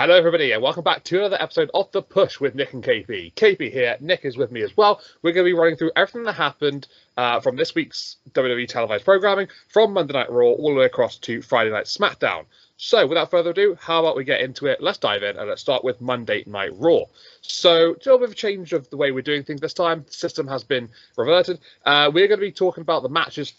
Hello, everybody, and welcome back to another episode of The Push with Nick and KP. KP here, Nick is with me as well. We're going to be running through everything that happened from this week's WWE televised programming, from Monday Night Raw all the way across to Friday Night Smackdown. So, without further ado, how about we get into it? Let's dive in, and let's start with Monday Night Raw. So, a little bit of a change of the way we're doing things this time. The system has been reverted. We're going to be talking about the matches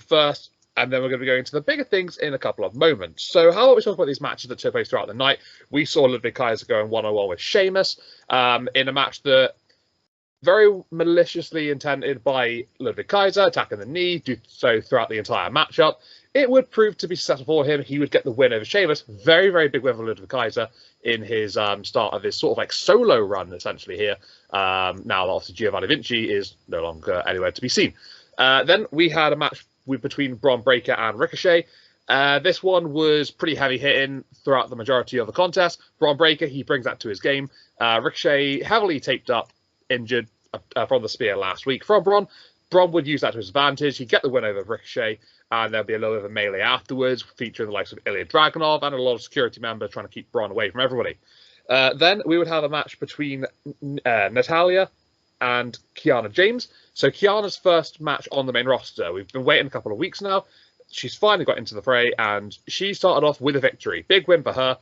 first, and then we're going to be going into the bigger things in a couple of moments. So how about we talk about these matches that took place throughout the night? We saw Ludwig Kaiser going one-on-one with Sheamus in a match that very maliciously intended by Ludwig Kaiser, attacking the knee, do so throughout the entire matchup. It would prove to be successful for him. He would get the win over Sheamus. Very, very big win for Ludwig Kaiser in his start of his sort of like solo run, essentially, here. Now that obviously Giovanni Vinci is no longer anywhere to be seen. Then we had a match between Bron Breakker and Ricochet. This one was pretty heavy hitting throughout the majority of the contest. Bron Breakker, he brings that to his game. Ricochet heavily taped up, injured from the spear last week from Bron. Bron would use that to his advantage. He'd get the win over Ricochet, and there'll be a little bit of a melee afterwards, featuring the likes of Ilya Dragunov and a lot of security members trying to keep Bron away from everybody. Then we would have a match between Natalya and Kiana James. So Kiana's first match on the main roster. We've been waiting a couple of weeks now. She's finally got into the fray, and she started off with a victory. Big win for her,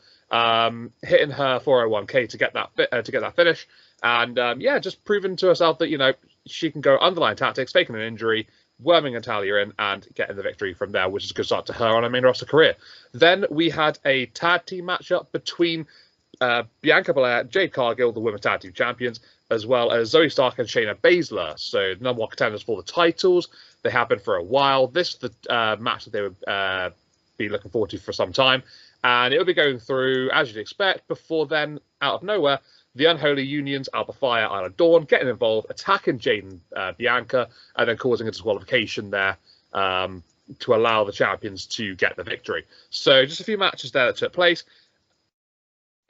hitting her 401k to get that finish, and just proving to herself that she can go underlying tactics, faking an injury, worming Natalia in, and getting the victory from there, which is a good start to her on her main roster career. Then we had a tag team matchup between Bianca Belair, Jade Cargill, the women's tag team champions, as well as Zoe Stark and Shayna Baszler. So the number one contenders for the titles. They have been for a while. This is the match that they would be looking forward to for some time. And it will be going through, as you'd expect. Before then, out of nowhere, the Unholy Unions, Alba Fire, Isla Dawn, getting involved, attacking Jade and Bianca, and then causing a disqualification there to allow the champions to get the victory. So just a few matches there that took place.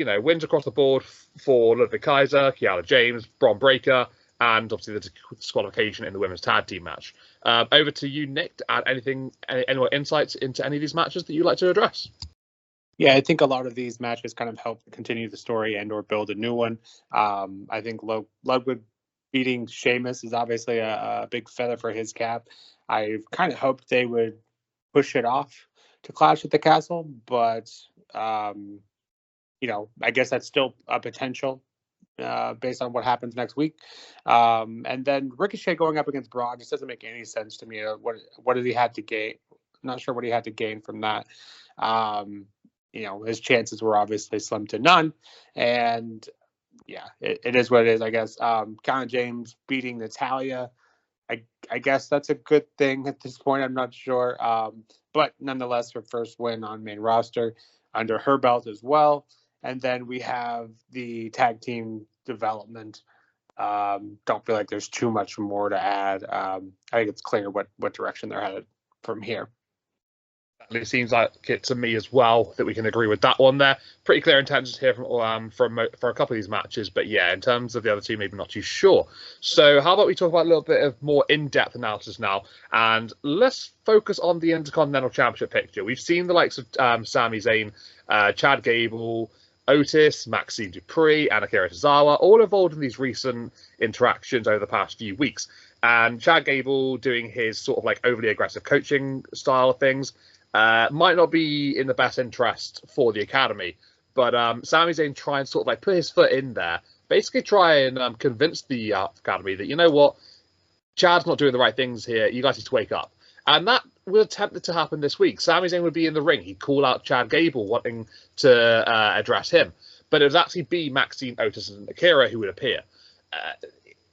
Wins across the board for Ludwig Kaiser, Kiana James, Bron Breakker, and obviously the disqualification in the women's tag team match. Over to you, Nick, to add any more insights into any of these matches that you'd like to address. Yeah, I think a lot of these matches kind of help continue the story and or build a new one. I think Ludwig beating Sheamus is obviously a big feather for his cap. I kind of hoped they would push it off to Clash at the Castle, but I guess that's still a potential based on what happens next week. And then Ricochet going up against Braun just doesn't make any sense to me. What did he have to gain? I'm not sure what he had to gain from that. His chances were obviously slim to none. And yeah, it is what it is, I guess. Kiana James beating Natalya. I guess that's a good thing at this point. I'm not sure. But nonetheless, her first win on main roster under her belt as well. And then we have the tag team development. Don't feel like there's too much more to add. I think it's clear what direction they're headed from here. It seems like it to me as well that we can agree with that one there. Pretty clear intentions here for a couple of these matches, but yeah, in terms of the other two, maybe not too sure. So how about we talk about a little bit of more in-depth analysis now, and let's focus on the Intercontinental Championship picture. We've seen the likes of Sami Zayn, Chad Gable, Otis, Maxine Dupree, and Akira Tozawa, all involved in these recent interactions over the past few weeks. And Chad Gable doing his sort of like overly aggressive coaching style of things might not be in the best interest for the Academy. But Sami Zayn try and sort of like put his foot in there, basically try and convince the Academy that, you know what, Chad's not doing the right things here. You guys need to wake up. And that was attempted to happen this week. Sami Zayn would be in the ring. He'd call out Chad Gable, wanting to address him. But it would actually be Maxine, Otis, and Akira who would appear.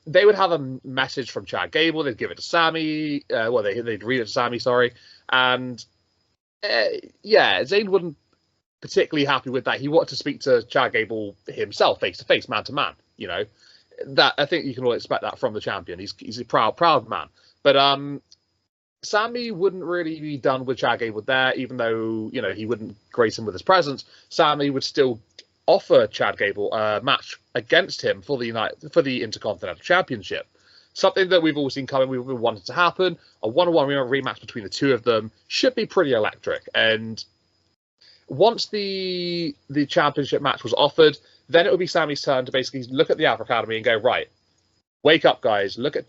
They would have a message from Chad Gable. They'd give it to Sami. They'd read it to Sami, sorry. And, Zayn wouldn't particularly happy with that. He wanted to speak to Chad Gable himself, face-to-face, man-to-man. That I think you can all expect that from the champion. He's a proud man. But Sami wouldn't really be done with Chad Gable there, even though, he wouldn't grace him with his presence. Sami would still offer Chad Gable a match against him for the Intercontinental Championship. Something that we've all seen coming, we've been wanting to happen. A one-on-one rematch between the two of them should be pretty electric. And once the championship match was offered, then it would be Sammy's turn to basically look at the Alpha Academy and go, right, wake up, guys. Look at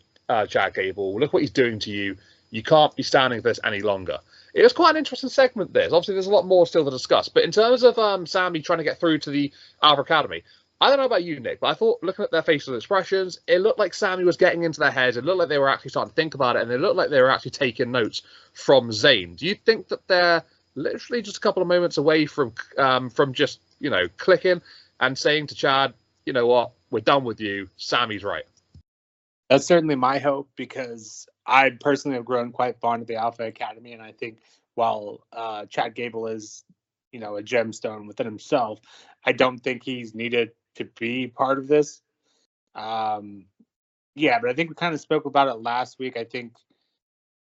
Chad Gable. Look what he's doing to you. You can't be standing for this any longer. It was quite an interesting segment, this. Obviously, there's a lot more still to discuss. But in terms of Sammy trying to get through to the Alpha Academy, I don't know about you, Nick, but I thought, looking at their facial expressions, it looked like Sammy was getting into their heads. It looked like they were actually starting to think about it, and it looked like they were actually taking notes from Zayn. Do you think that they're literally just a couple of moments away from just, clicking and saying to Chad, you know what, we're done with you, Sammy's right? That's certainly my hope, because I personally have grown quite fond of the Alpha Academy, and I think while Chad Gable is, a gemstone within himself, I don't think he's needed to be part of this. But I think we kind of spoke about it last week. I think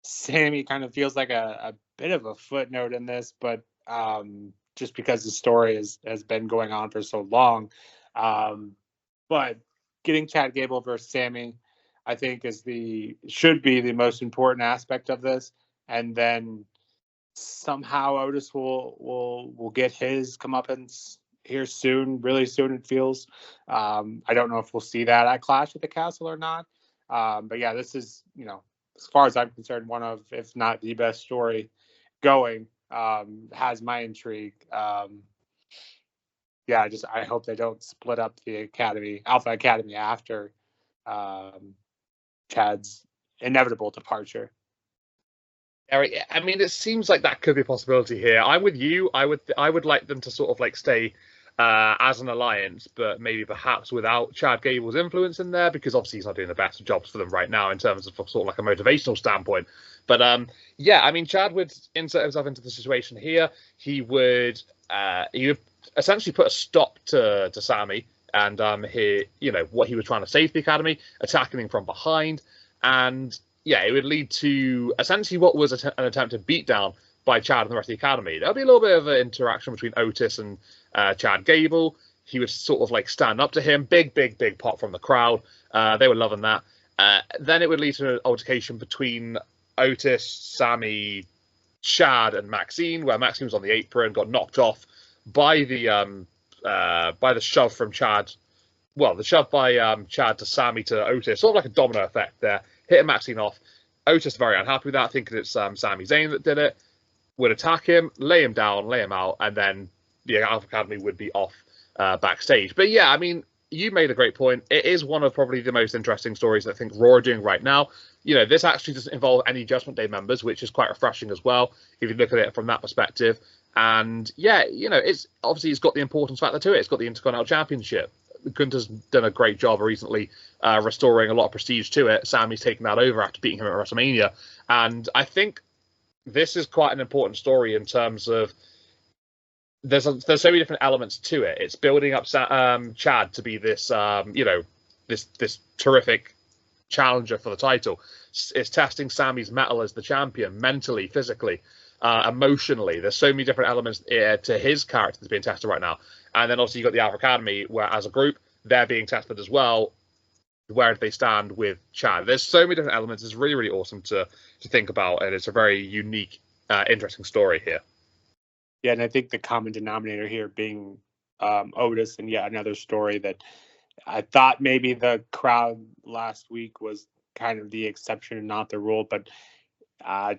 Sammy kind of feels like a bit of a footnote in this, but just because the story has been going on for so long. But getting Chad Gable versus Sammy, I think should be the most important aspect of this, and then somehow Otis will get his comeuppance here soon, really soon it feels. I don't know if we'll see that at Clash at the Castle or not. But yeah, this is, as far as I'm concerned, one of, if not the best story going. Has my intrigue. I hope they don't split up the Alpha Academy after Chad's inevitable departure. Eric, I mean, it seems like that could be a possibility here. I'm with you. I would like them to sort of like stay as an alliance, but maybe perhaps without Chad Gable's influence in there, because obviously he's not doing the best jobs for them right now in terms of sort of like a motivational standpoint. But I mean, Chad would insert himself into the situation here. He would essentially put a stop to Sammy and what he was trying to say to the Academy, attacking him from behind, and it would lead to essentially what was an attempted beatdown by Chad and the rest of the Academy. There'll be a little bit of an interaction between Otis and Chad Gable. He would sort of like stand up to him. Big pop from the crowd. They were loving that. Then it would lead to an altercation between Otis, Sammy, Chad, and Maxine, where Maxine was on the apron, got knocked off by the shove from Chad. Well, the shove by Chad to Sammy to Otis, sort of like a domino effect there. Hitting Maxine off. Otis very unhappy with that, thinking it's Sami Zayn that did it. Would attack him, lay him down, lay him out, and then the Alpha Academy would be off backstage. But yeah, I mean, you made a great point. It is one of probably the most interesting stories I think Raw are doing right now. This actually doesn't involve any Judgment Day members, which is quite refreshing as well, if you look at it from that perspective. And it's obviously it's got the importance factor to it. It's got the Intercontinental Championship. Gunther's done a great job recently restoring a lot of prestige to it. Sammy's taken that over after beating him at WrestleMania. And I think this is quite an important story in terms of there's so many different elements to it. It's building up Chad to be this, this terrific challenger for the title. It's testing Sammy's mettle as the champion, mentally, physically, emotionally. There's so many different elements to his character that's being tested right now. And then obviously you've got the Alpha Academy, where as a group, they're being tested as well. Where do they stand with Chad? There's so many different elements. It's really, really awesome to think about. And it's a very unique, interesting story here. Yeah, and I think the common denominator here being Otis, and yet another story that I thought maybe the crowd last week was kind of the exception and not the rule, but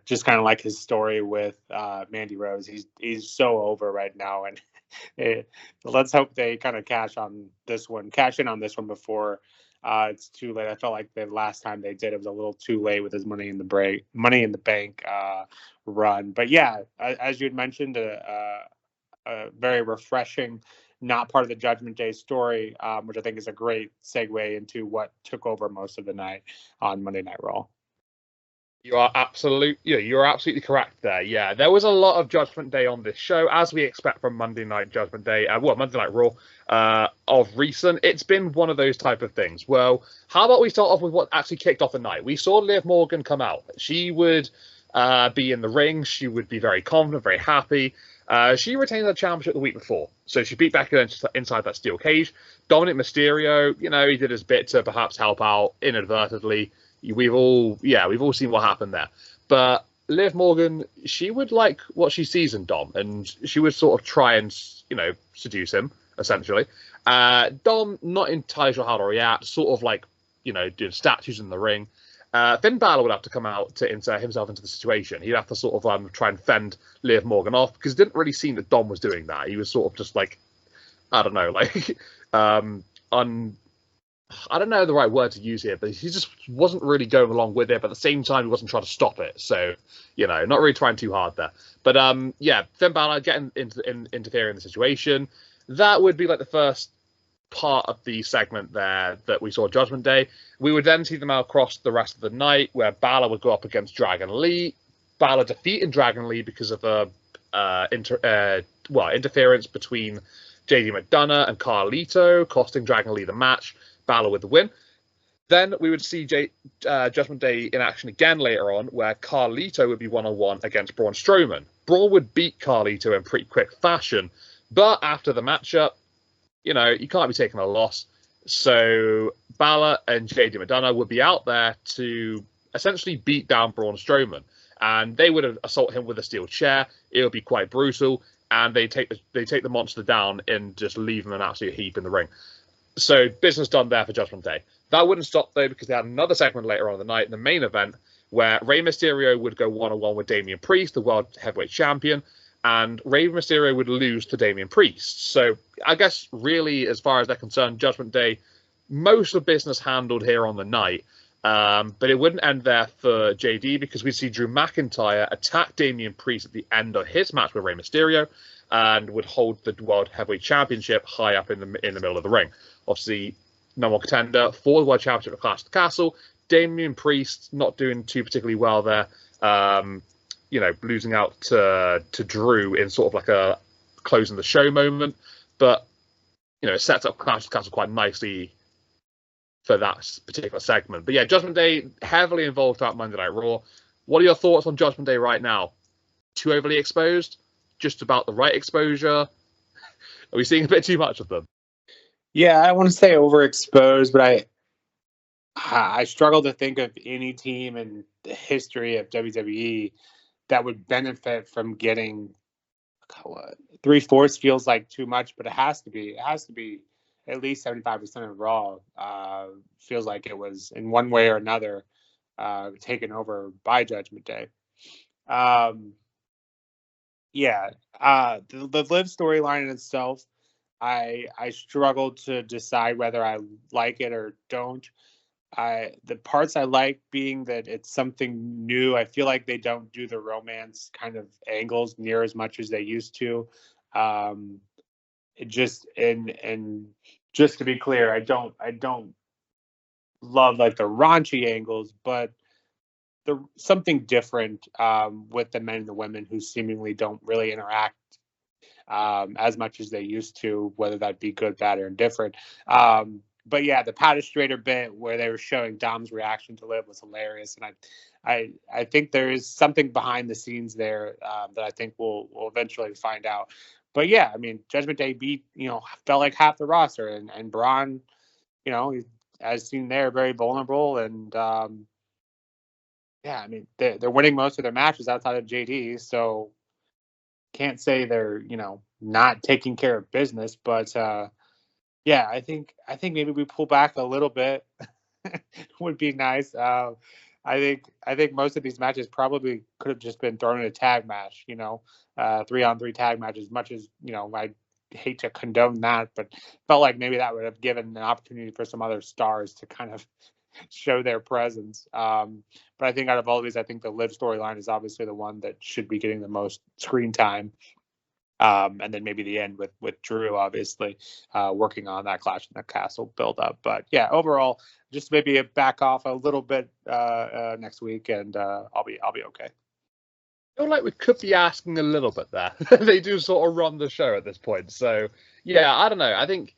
just kind of like his story with Mandy Rose. He's so over right now, and let's hope they kind of cash in on this one before it's too late. I felt like the last time they did it was a little too late with his Money in the Bank run. But yeah, as you had mentioned, a very refreshing, not part of the Judgment Day story, which I think is a great segue into what took over most of the night on Monday Night Raw. You're absolutely correct there. Yeah, there was a lot of Judgment Day on this show, as we expect from Monday Night Judgment Day, Monday Night Raw of recent. It's been one of those type of things. Well, how about we start off with what actually kicked off the night? We saw Liv Morgan come out. She would be in the ring. She would be very confident, very happy. She retained the championship the week before, so she beat Becky Lynch inside that steel cage. Dominic Mysterio, he did his bit to perhaps help out inadvertently. We've all seen what happened there. But Liv Morgan, she would like what she sees in Dom, and she would sort of try and, seduce him, essentially. Dom, not entirely sure how to react, sort of like, doing statues in the ring. Finn Balor would have to come out to insert himself into the situation. He'd have to sort of try and fend Liv Morgan off, because it didn't really seem that Dom was doing that. He was sort of just like, I don't know, like, I don't know the right word to use here, but he just wasn't really going along with it. But at the same time, he wasn't trying to stop it. So, not really trying too hard there. But Finn Balor getting interfering in the situation. That would be like the first part of the segment there that we saw Judgment Day. We would then see them out across the rest of the night, where Balor would go up against Dragon Lee. Balor defeating Dragon Lee because of interference between JD McDonough and Carlito, costing Dragon Lee the match. Balor with the win. Then we would see Judgment Day in action again later on, where Carlito would be one-on-one against Braun Strowman. Braun would beat Carlito in pretty quick fashion, but after the matchup, you can't be taking a loss. So Balor and JD McDonough would be out there to essentially beat down Braun Strowman, and they would assault him with a steel chair. It would be quite brutal, and they take the monster down and just leave him an absolute heap in the ring. So business done there for Judgment Day. That wouldn't stop, though, because they had another segment later on in the night, in the main event, where Rey Mysterio would go one-on-one with Damian Priest, the World Heavyweight Champion, and Rey Mysterio would lose to Damian Priest. So I guess, really, as far as they're concerned, Judgment Day, most of business handled here on the night. But it wouldn't end there for JD, because we'd see Drew McIntyre attack Damian Priest at the end of his match with Rey Mysterio, and would hold the World Heavyweight Championship high up in the middle of the ring. Obviously, number one contender for the World Championship at Clash of the Castle. Damian Priest not doing too particularly well there. Losing out to Drew in sort of like a closing the show moment. But, it sets up Clash of the Castle quite nicely for that particular segment. But yeah, Judgment Day heavily involved throughout Monday Night Raw. What are your thoughts on Judgment Day right now? Too overly exposed? Just about the right exposure? Are we seeing a bit too much of them? Yeah, I don't want to say overexposed, but I struggle to think of any team in the history of WWE that would benefit from getting 3/4 feels like too much, but it has to be at least 75% of Raw. Feels like it was in one way or another taken over by Judgment Day. The Liv storyline in itself, I struggled to decide whether I like it or don't. The parts I like being that it's something new. I feel like they don't do the romance kind of angles near as much as they used to. Just to be clear, I don't love like the raunchy angles, but something different with the men and the women who seemingly don't really interact as much as they used to, whether that be good, bad, or indifferent. But yeah, the Patastrator bit where they were showing Dom's reaction to Liv was hilarious, and I think there is something behind the scenes there that I think we'll eventually find out. But yeah, I mean, Judgment Day beat felt like half the roster, and Braun, as seen there, very vulnerable, and I mean they're winning most of their matches outside of JD, so can't say they're not taking care of business, but I think maybe we pull back a little bit would be nice. I think most of these matches probably could have just been thrown in a tag match, 3-on-3 tag matches. As much as I hate to condone that, but felt like maybe that would have given an opportunity for some other stars to kind of show their presence. But I think out of all of these, I think the Liv storyline is obviously the one that should be getting the most screen time. And then maybe the end with Drew, obviously, working on that Clash in the Castle build up. But yeah, overall, just maybe back off a little bit next week, and I'll be okay. I feel like we could be asking a little bit there. They do sort of run the show at this point. So yeah, I don't know. I think,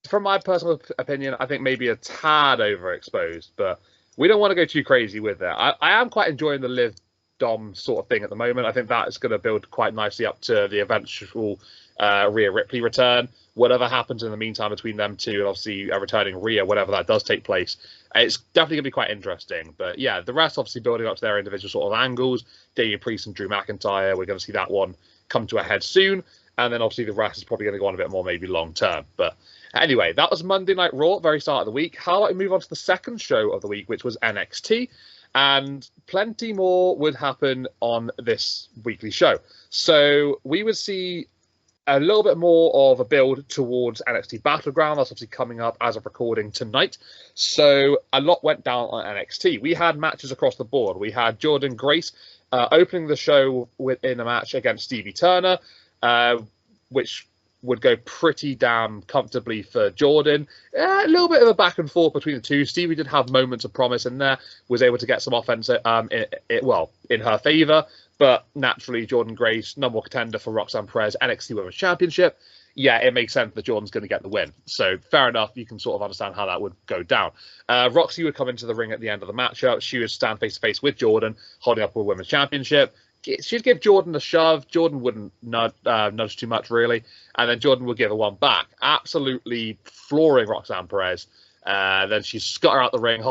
from my personal opinion, I think maybe a tad overexposed, but we don't want to go too crazy with it. I am quite enjoying the Liv Dom sort of thing at the moment. I think that is going to build quite nicely up to the eventual Rhea Ripley return. Whatever happens in the meantime between them two, and obviously returning Rhea, whenever that does take place, it's definitely going to be quite interesting. But yeah, the rest obviously building up to their individual sort of angles. Damian Priest and Drew McIntyre, we're going to see that one come to a head soon. And then obviously the rest is probably going to go on a bit more maybe long term. But anyway, that was Monday Night Raw, very start of the week. How about we move on to the second show of the week, which was NXT? And plenty more would happen on this weekly show. So we would see a little bit more of a build towards NXT Battleground. That's obviously coming up as of recording tonight. So a lot went down on NXT. We had matches across the board. We had Jordynne Grace opening the show in a match against Stevie Turner, which would go pretty damn comfortably for Jordynne. A little bit of a back and forth between the two. Stevie did have moments of promise in there, was able to get some offense in her favour. But naturally, Jordynne Grace, number one contender for Roxanne Perez, NXT Women's Championship. Yeah, it makes sense that Jordynne's going to get the win. So fair enough, you can sort of understand how that would go down. Roxy would come into the ring at the end of the matchup. She would stand face-to-face with Jordynne, holding up her Women's Championship. She'd give Jordynne a shove. Jordynne wouldn't nudge too much, really. And then Jordynne would give her one back, absolutely flooring Roxanne Perez. Then she's got her out the ring,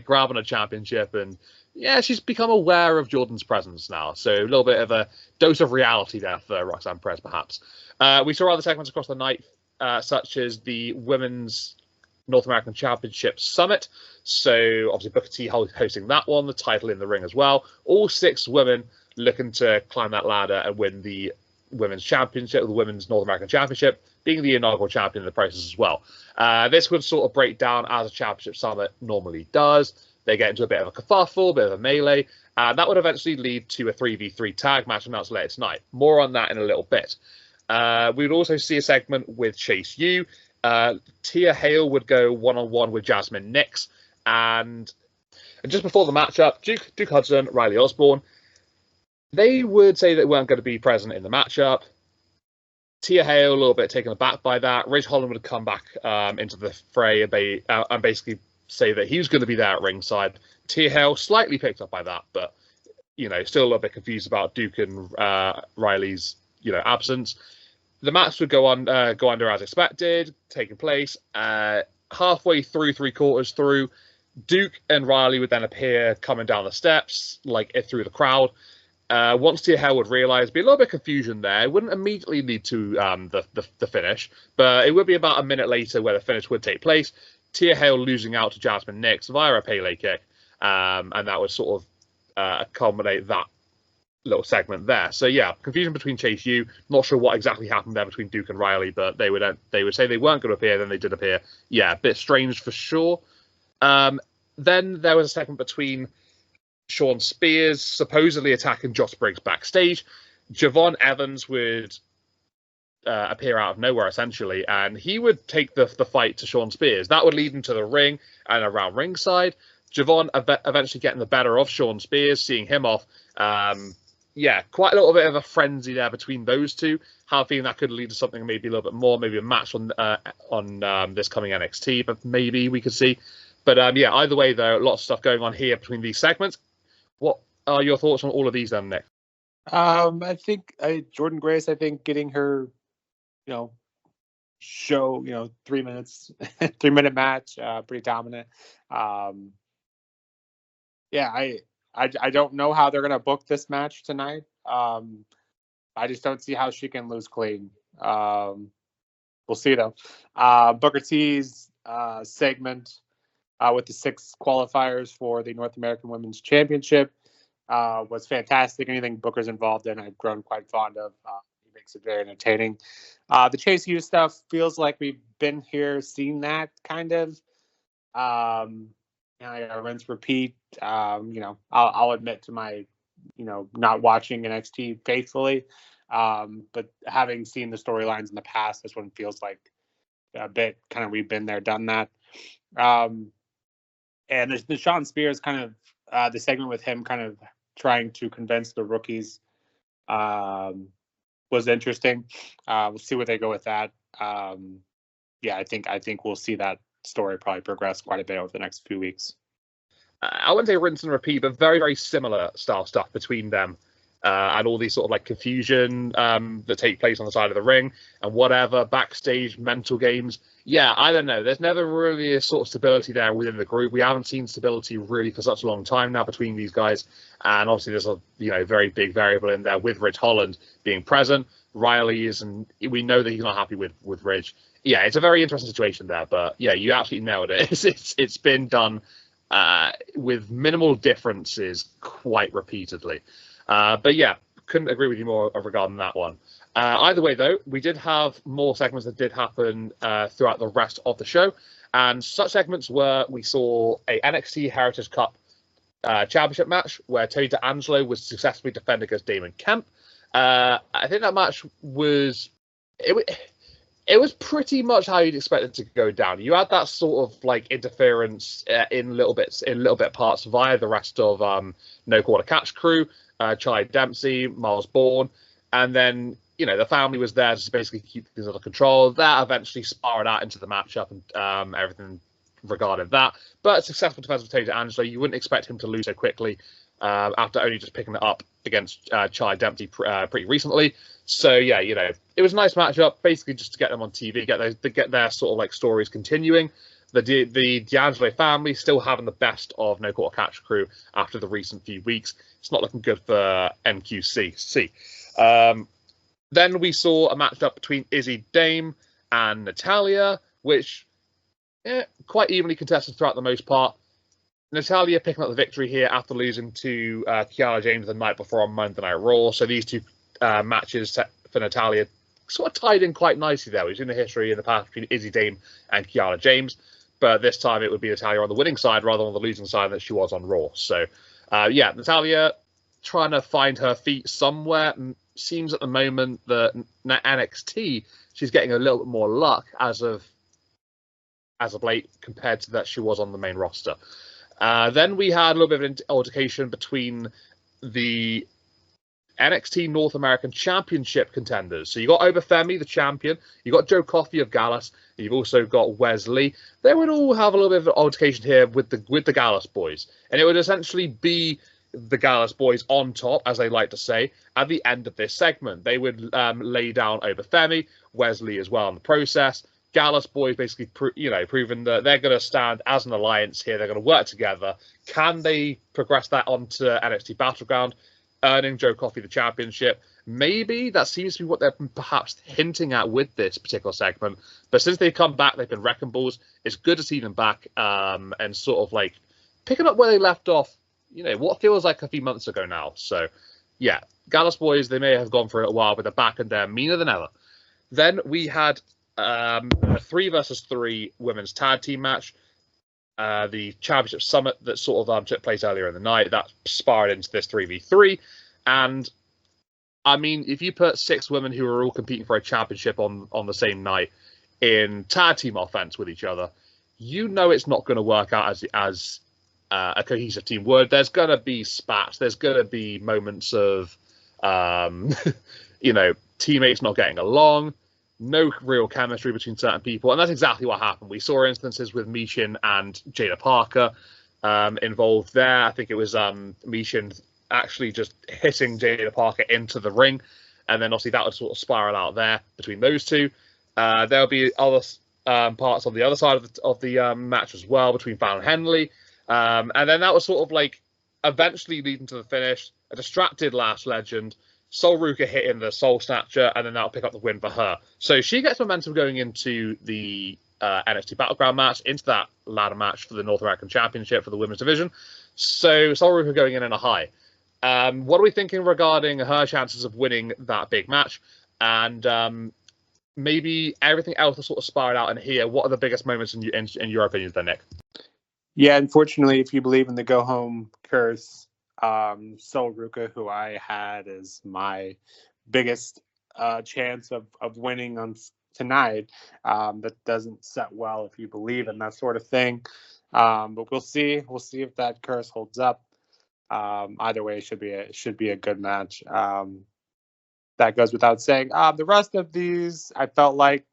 grabbing a championship. And yeah, she's become aware of Jordynne's presence now. So a little bit of a dose of reality there for Roxanne Perez, perhaps. We saw other segments across the night, such as the Women's North American Championship Summit. So obviously Booker T hosting that one, the title in the ring as well. All 6 women looking to climb that ladder and win the Women's Championship, the Women's North American Championship, being the inaugural champion in the process as well. This would sort of break down as a championship summit normally does. They get into a bit of a kerfuffle, a bit of a melee, and that would eventually lead to a 3v3 tag match announced later tonight. More on that in a little bit. We would also see a segment with Chase U. Tia Hale would go one-on-one with Jasmine Nix, and just before the matchup, Duke Hudson, Riley Osborne, they would say that they weren't going to be present in the matchup. Tia Hale, a little bit taken aback by that. Ridge Holland would come back into the fray and basically say that he was going to be there at ringside. Tia Hale slightly picked up by that, but still a little bit confused about Duke and Riley's absence. The match would go under as expected, taking place. Halfway through, 3/4 through, Duke and Riley would then appear coming down the steps, through the crowd. Once Tia Hale would realise, be a little bit of confusion there. It wouldn't immediately lead to the finish, but it would be about a minute later where the finish would take place. Tia Hale losing out to Jasmine Nix via a Pele kick, and that would sort of accommodate that little segment there. So yeah, confusion between Chase U. Not sure what exactly happened there between Duke and Riley, but they would say they weren't going to appear, then they did appear. Yeah, a bit strange for sure. Then there was a segment between Sean Spears supposedly attacking Josh Briggs backstage. Javon Evans would appear out of nowhere essentially, and he would take the fight to Sean Spears. That would lead him to the ring and around ringside. Javon eventually getting the better of Sean Spears, seeing him off. Yeah, quite a little bit of a frenzy there between those two. Have a feeling that could lead to something maybe a little bit more, maybe a match on this coming NXT, but maybe we could see. But yeah, either way though, lots of stuff going on here between these segments. What are your thoughts on all of these then, Nick? I think Jordynne Grace, getting her, show, 3 minutes, 3-minute match, pretty dominant. Yeah, I don't know how they're gonna book this match tonight. I just don't see how she can lose clean. We'll see though. Booker T's segment with the 6 qualifiers for the North American Women's Championship was fantastic. Anything Booker's involved in, I've grown quite fond of. He makes it very entertaining. The Chase U stuff feels like we've been here, seen that kind of. Rinse, repeat. I'll admit to my, not watching NXT faithfully, but having seen the storylines in the past, this one feels like a bit kind of we've been there, done that. And the Sean Spears kind of the segment with him kind of trying to convince the rookies was interesting. We'll see where they go with that. Yeah, I think we'll see that story probably progress quite a bit over the next few weeks. I wouldn't say rinse and repeat, but very, very similar style stuff between them and all these sort of like confusion that take place on the side of the ring and whatever, backstage mental games. Yeah, I don't know. There's never really a sort of stability there within the group. We haven't seen stability really for such a long time now between these guys. And obviously there's a very big variable in there with Ridge Holland being present. Riley is, and we know that he's not happy with Ridge. Yeah, it's a very interesting situation there. But yeah, you absolutely nailed it. It's been done with minimal differences quite repeatedly. But yeah, couldn't agree with you more regarding that one. Either way, though, we did have more segments that did happen throughout the rest of the show. And such segments were, we saw a NXT Heritage Cup championship match where Tony D'Angelo was successfully defended against Damon Kemp. I think that match was... It was pretty much how you'd expect it to go down. You had that sort of like interference in little bit parts via the rest of No Quarter Catch crew, Charlie Dempsey, Miles Bourne, and then the family was there to basically keep things under control. That eventually spiraled out into the matchup and everything regarding that. But a successful defense of Tony D'Angelo, you wouldn't expect him to lose so quickly after only just picking it up against Charlie Dempsey pretty recently. So yeah, it was a nice matchup, basically just to get them on TV, get their sort of like stories continuing. The D'Angelo family still having the best of No Quarter Catch crew after the recent few weeks. It's not looking good for NQC. Then we saw a matchup between Izzy Dame and Natalya, which quite evenly contested throughout the most part. Natalya picking up the victory here after losing to Kiara James the night before on Monday Night Raw. So these two matches for Natalya sort of tied in quite nicely there. We've seen the history in the past between Izzy Dame and Kiara James, but this time it would be Natalya on the winning side rather than on the losing side that she was on Raw. So Natalya trying to find her feet somewhere. Seems at the moment that NXT she's getting a little bit more luck as of late compared to that she was on the main roster. Then we had a little bit of an altercation between the NXT North American Championship contenders. So you got Obafemi, the champion, you got Joe Coffey of Gallus, and you've also got Wesley. They would all have a little bit of an altercation here with the Gallus boys, and it would essentially be the Gallus boys on top, as they like to say, at the end of this segment. They would lay down Obafemi, Wesley as well in the process. Gallus boys basically, proven that they're going to stand as an alliance here. They're going to work together. Can they progress that onto NXT Battleground, earning Joe Coffey the championship? Maybe that seems to be what they're perhaps hinting at with this particular segment. But since they've come back, they've been wrecking balls. It's good to see them back and sort of like picking up where they left off. What feels like a few months ago now. So yeah, Gallus boys, they may have gone for it a while, but they're back and they're meaner than ever. Then we had a 3 versus 3 women's tag team match. The championship summit that sort of took place earlier in the night, that spiraled into this 3v3. And I mean, if you put 6 women who are all competing for a championship on the same night in tag team offense with each other, it's not going to work out as a cohesive team would. There's going to be spats. There's going to be moments of, teammates not getting along, no real chemistry between certain people. And that's exactly what happened. We saw instances with Michin and Jada Parker involved there. I think it was Michin actually just hitting Jada Parker into the ring. And then obviously that would sort of spiral out there between those two. There'll be other parts on the other side of the match as well between Fallon and Henley. And then that was sort of like eventually leading to the finish. A distracted Last Legend, Sol Ruka hitting the Soul Snatcher, and then that'll pick up the win for her. So she gets momentum going into the NXT Battleground match, into that ladder match for the North American Championship for the women's division. So Sol Ruka going in a high. What are we thinking regarding her chances of winning that big match? And maybe everything else will sort of spiral out in here. What are the biggest moments in your opinions then, Nick? Yeah, unfortunately, if you believe in the go-home curse, Sol Ruka, who I had as my biggest chance of winning on tonight, that doesn't set well if you believe in that sort of thing. But we'll see. We'll see if that curse holds up. Either way, it should be a good match. That goes without saying. The rest of these, I felt like,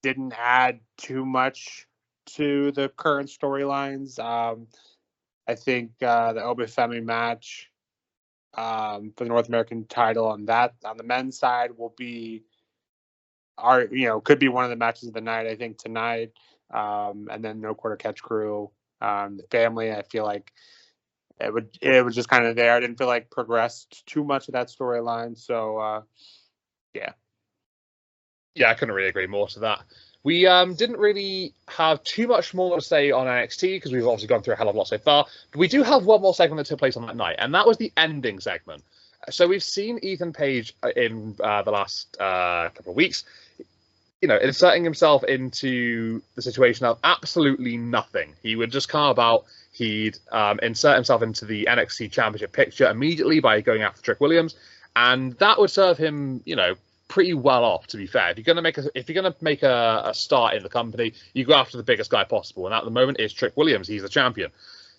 didn't add too much to the current storylines. I think the Obafemi match for the North American title on the men's side will be could be one of the matches of the night, I think, tonight. And then No Quarter Catch Crew, the family, I feel like it was just kind of there. I didn't feel like progressed too much of that storyline. So yeah. Yeah, I couldn't really agree more to that. We didn't really have too much more to say on NXT because we've obviously gone through a hell of a lot so far. But we do have one more segment that took place on that night, and that was the ending segment. So we've seen Ethan Page in the last couple of weeks, inserting himself into the situation of absolutely nothing. He would just come about. He'd insert himself into the NXT Championship picture immediately by going after Trick Williams, and that would serve him, pretty well off, to be fair. If you're gonna make a start in the company, you go after the biggest guy possible, and at the moment it's Trick Williams. He's the champion.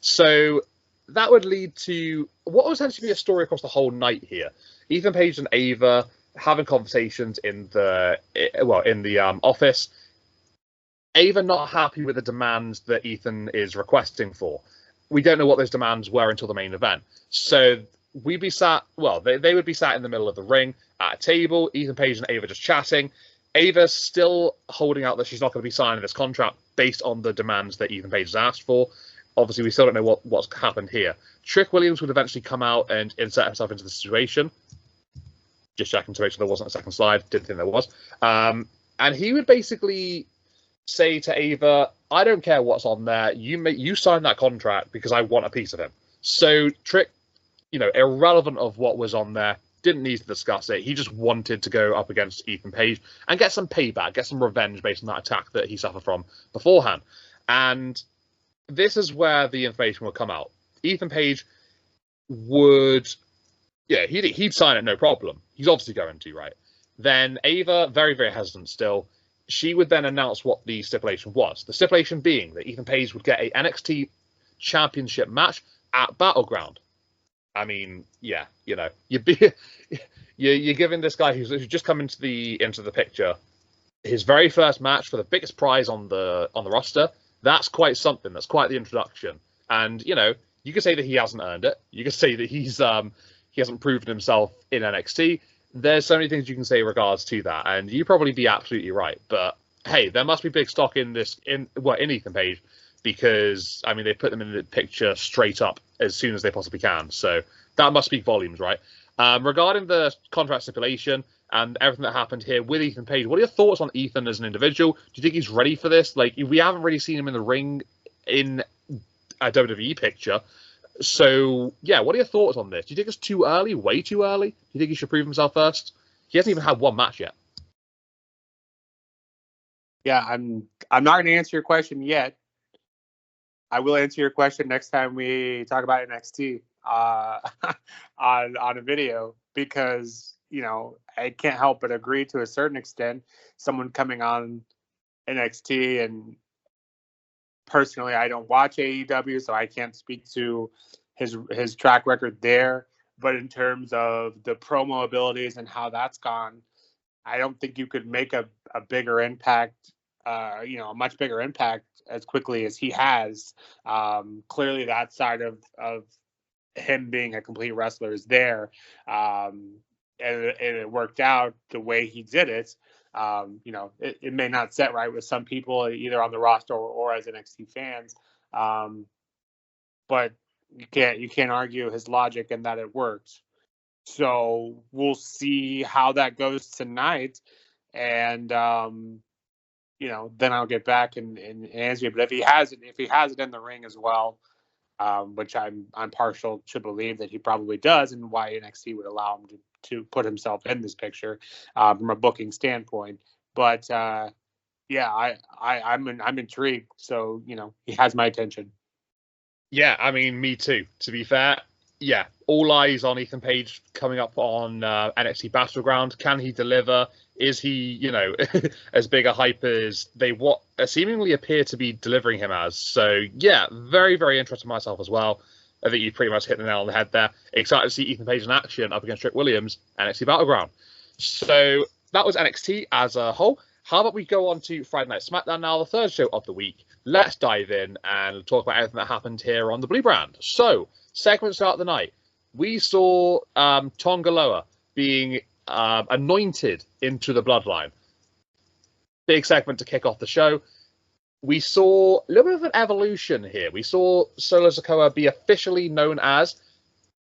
So that would lead to what would essentially be a story across the whole night here. Ethan Page and Ava having conversations in the office. Ava not happy with the demands that Ethan is requesting for. We don't know what those demands were until the main event. So they would be sat in the middle of the ring at a table, Ethan Page and Ava just chatting. Ava's still holding out that she's not going to be signing this contract based on the demands that Ethan Page has asked for. Obviously, we still don't know what's happened here. Trick Williams would eventually come out and insert himself into the situation. Just checking to make sure there wasn't a second slide. Didn't think there was. And he would basically say to Ava, I don't care what's on there. You sign that contract because I want a piece of him. So Trick, irrelevant of what was on there, didn't need to discuss it. He just wanted to go up against Ethan Page and get some payback, get some revenge based on that attack that he suffered from beforehand. And this is where the information will come out. Ethan Page would, he'd sign it, no problem. He's obviously going to, right? Then Ava, very, very hesitant still, she would then announce what the stipulation was. The stipulation being that Ethan Page would get a NXT championship match at Battleground. I mean, yeah, you're giving this guy who's just come into the picture his very first match for the biggest prize on the roster. That's quite something. That's quite the introduction. And you could say that he hasn't earned it. You could say that he hasn't proven himself in NXT. There's so many things you can say in regards to that, and you'd probably be absolutely right. But hey, there must be big stock in Ethan Page, because I mean they put them in the picture straight up as soon as they possibly can. So that must speak volumes, right? Regarding the contract stipulation and everything that happened here with Ethan Page, what are your thoughts on Ethan as an individual? Do you think he's ready for this? Like, we haven't really seen him in the ring in a WWE picture. So, yeah, what are your thoughts on this? Do you think it's too early? Way too early? Do you think he should prove himself first? He hasn't even had one match yet. Yeah, I'm not going to answer your question yet. I will answer your question next time we talk about NXT on a video, because I can't help but agree to a certain extent. Someone coming on NXT, and personally, I don't watch AEW, so I can't speak to his track record there. But in terms of the promo abilities and how that's gone, I don't think you could make a bigger impact, a much bigger impact as quickly as he has. Clearly, that side of him being a complete wrestler is there, and it worked out the way he did it. It may not set right with some people, either on the roster or as NXT fans, but you can't argue his logic and that it worked. So we'll see how that goes tonight, and then I'll get back and answer you. But if he has it in the ring as well, which I'm partial to believe that he probably does, and why NXT would allow him to put himself in this picture from a booking standpoint. But I'm intrigued. So he has my attention. Yeah, I mean, me too. To be fair, yeah, all eyes on Ethan Page coming up on NXT Battleground. Can he deliver? Is he, as big a hype as they seemingly appear to be delivering him as? So, yeah, very, very interested myself as well. I think you pretty much hit the nail on the head there. Excited to see Ethan Page in action up against Trick Williams, NXT Battleground. So, that was NXT as a whole. How about we go on to Friday Night SmackDown now, the third show of the week. Let's dive in and talk about everything that happened here on the Blue Brand. So, segment start of the night. we saw Tonga Loa being anointed into the bloodline. Big segment to kick off the show. We saw a little bit of an evolution here. We saw Solo Sikoa be officially known as,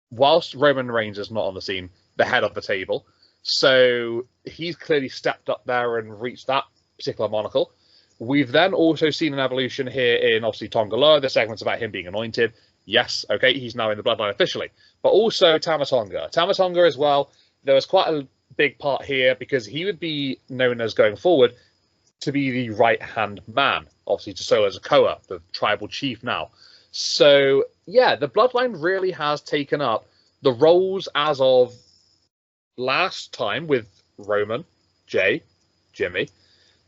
whilst Roman Reigns is not on the scene, the head of the table. So he's clearly stepped up there and reached that particular monocle. We've then also seen an evolution here in, obviously, Tonga Loa. The segment's about him being anointed. Yes, okay, he's now in the bloodline officially. But also Tama Tonga. Tama Tonga as well, there was quite a big part here because he would be known as, going forward, to be the right-hand man, obviously, to Solo Sikoa, the tribal chief now. So, yeah, the bloodline really has taken up the roles as of last time with Roman, Jay, Jimmy.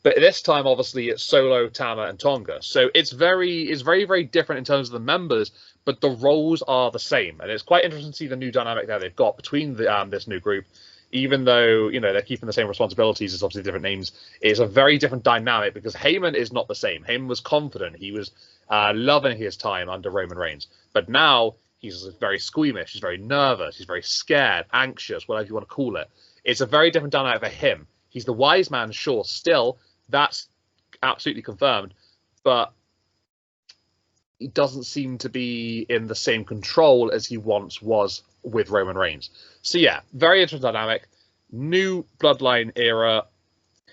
But this time, obviously, it's Solo, Tama, and Tonga. So it's very, very different in terms of the members, but the roles are the same. And it's quite interesting to see the new dynamic there they've got between this new group. Even though, you know, they're keeping the same responsibilities, it's obviously different names. It's a very different dynamic because Heyman is not the same. Heyman was confident. He was loving his time under Roman Reigns. But now he's very squeamish. He's very nervous. He's very scared, anxious, whatever you want to call it. It's a very different dynamic for him. He's the wise man, sure, still. That's absolutely confirmed. But he doesn't seem to be in the same control as he once was with Roman Reigns. So yeah, very interesting dynamic. New bloodline era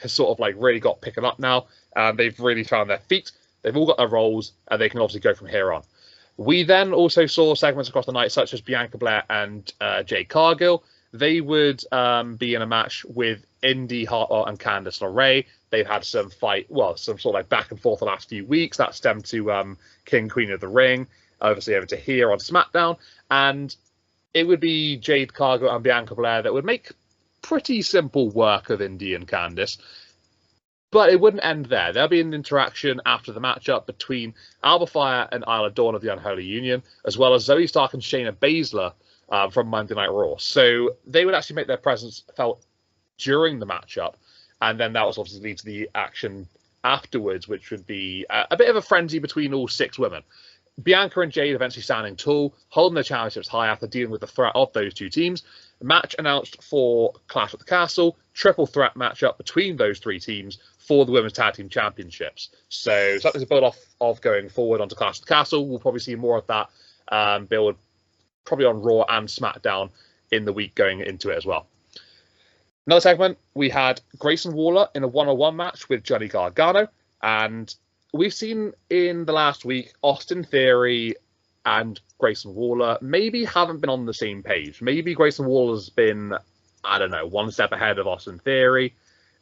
has sort of like really got picking up now. They've really found their feet. They've all got their roles, and they can obviously go from here on. We then also saw segments across the night, such as Bianca Belair and Jade Cargill. They would be in a match with Indy Hartwell and Candice LeRae. They've had some some sort of like back and forth the last few weeks. That stemmed to King Queen of the Ring, obviously over to here on SmackDown. And it would be Jade Cargill and Bianca Belair that would make pretty simple work of Indy and Candice. But it wouldn't end there. There'll be an interaction after the matchup between Alba Fire and Isla Dawn of the Unholy Union, as well as Zoe Stark and Shayna Baszler from Monday Night Raw. So they would actually make their presence felt during the matchup, and then that was obviously lead to the action afterwards, which would be a bit of a frenzy between all six women. Bianca and Jade eventually standing tall, holding their championships high after dealing with the threat of those two teams. Match announced for Clash at the Castle, triple threat matchup between those three teams for the Women's Tag Team Championships. So something to build off of going forward onto Clash at the Castle. We'll probably see more of that build probably on Raw and SmackDown in the week going into it as well. Another segment, we had Grayson Waller in a one-on-one match with Johnny Gargano, and we've seen in the last week Austin Theory and Grayson Waller maybe haven't been on the same page. Maybe Grayson Waller's been, I don't know, one step ahead of Austin Theory.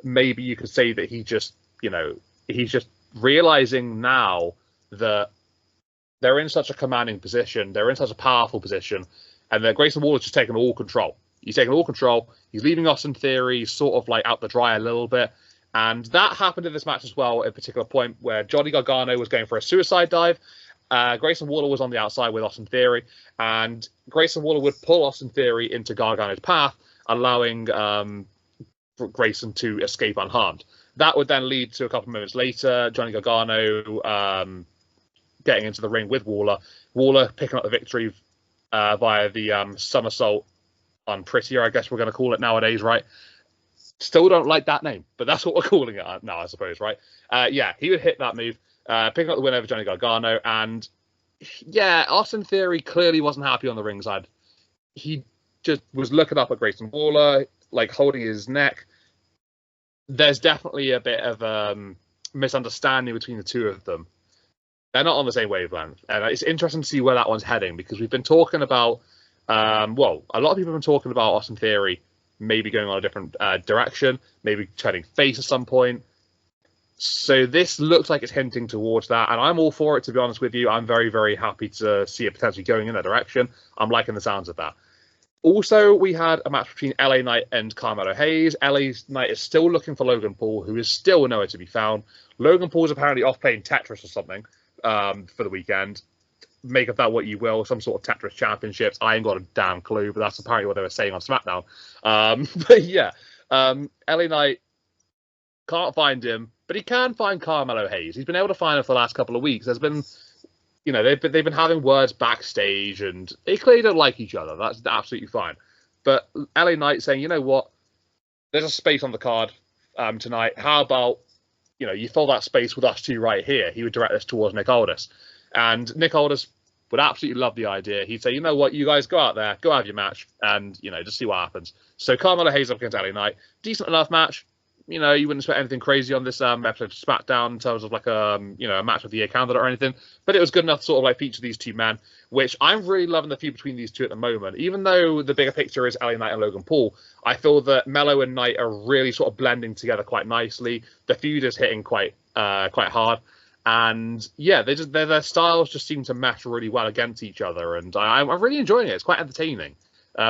Maybe you could say that he's just realizing now that they're in such a commanding position, they're in such a powerful position, and that Grayson Waller's just taking all control. He's taking all control. He's leaving Austin Theory sort of like out the dry a little bit. And that happened in this match as well at a particular point where Johnny Gargano was going for a suicide dive. Grayson Waller was on the outside with Austin Theory, and Grayson Waller would pull Austin Theory into Gargano's path, allowing Grayson to escape unharmed. That would then lead to a couple of moments later, Johnny Gargano getting into the ring with Waller. Waller picking up the victory via the somersault unprettier, I guess we're going to call it nowadays, right? Still don't like that name, but that's what we're calling it now, I suppose, right? Yeah, he would hit that move, picking up the win over Johnny Gargano, and yeah, Austin Theory clearly wasn't happy on the ringside. He just was looking up at Grayson Waller, like holding his neck. There's definitely a bit of misunderstanding between the two of them. They're not on the same wavelength, and it's interesting to see where that one's heading, because we've been talking about, a lot of people have been talking about Austin Theory maybe going on a different direction, maybe turning face at some point. So this looks like it's hinting towards that, and I'm all for it, to be honest with you. I'm very, very happy to see it potentially going in that direction. I'm liking the sounds of that. Also, we had a match between LA Knight and Carmelo Hayes. LA Knight is still looking for Logan Paul, who is still nowhere to be found. Logan Paul is apparently off playing Tetris or something for the weekend. Make of that what you will, some sort of Tetris championships. I ain't got a damn clue, but that's apparently what they were saying on SmackDown. But yeah, LA Knight can't find him, but he can find Carmelo Hayes. He's been able to find him for the last couple of weeks. There's been they've been having words backstage, and they clearly don't like each other. That's absolutely fine. But LA Knight saying, you know what, there's a space on the card tonight. How about you fill that space with us two right here? He would direct this towards Nick Aldis, and Nick Aldis would absolutely love the idea. He'd say, you know what, you guys go out there, go have your match, and just see what happens. So Carmelo Hayes up against LA Knight, decent enough match. You wouldn't expect anything crazy on this episode of SmackDown in terms of like a match of the year candidate or anything, but it was good enough to sort of like feature these two men, which I'm really loving the feud between these two at the moment. Even though the bigger picture is LA Knight and Logan Paul, I feel that Melo and Knight are really sort of blending together quite nicely. The feud is hitting quite hard, and yeah, their styles just seem to mesh really well against each other, and I'm really enjoying it. It's quite entertaining.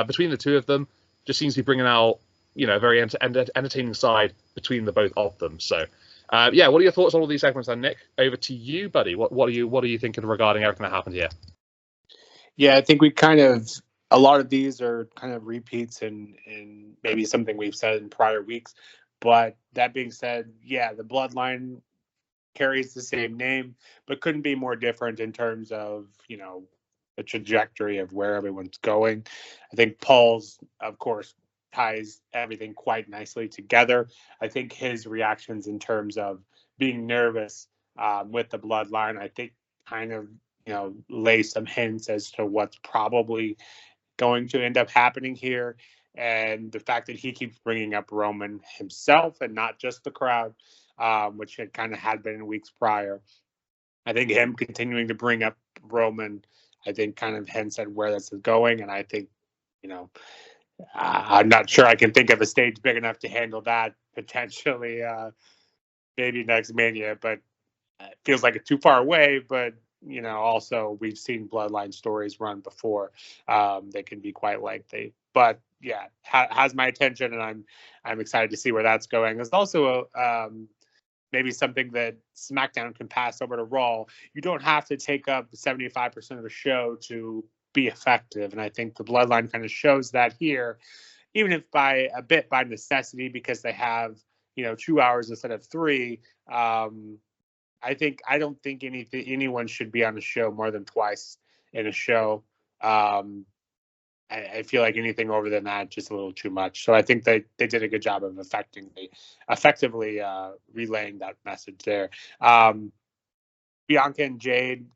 Between the two of them, just seems to be bringing out a very entertaining side between the both of them. So, yeah, what are your thoughts on all these segments then, Nick? Over to you, buddy. What are you thinking regarding everything that happened here? Yeah, I think a lot of these are kind of repeats and maybe something we've said in prior weeks. But that being said, yeah, the Bloodline carries the same name, but couldn't be more different in terms of, the trajectory of where everyone's going. I think Paul's, of course, ties everything quite nicely together. I think his reactions in terms of being nervous with the Bloodline, I think kind of, lay some hints as to what's probably going to end up happening here. And the fact that he keeps bringing up Roman himself and not just the crowd, which it kind of had been in weeks prior. I think him continuing to bring up Roman, I think kind of hints at where this is going. And I think, I'm not sure I can think of a stage big enough to handle that potentially, maybe next Mania, but it feels like it's too far away. But, also we've seen Bloodline stories run before. They can be quite lengthy. But yeah, has my attention, and I'm excited to see where that's going. There's also maybe something that SmackDown can pass over to Raw. You don't have to take up 75% of the show to be effective, and I think the Bloodline kind of shows that here, even if by necessity, because they have 2 hours instead of 3. I don't think anyone should be on a show more than twice in a show. I feel like anything over than that just a little too much. So I think they did a good job of effectively relaying that message there. Bianca and Jade,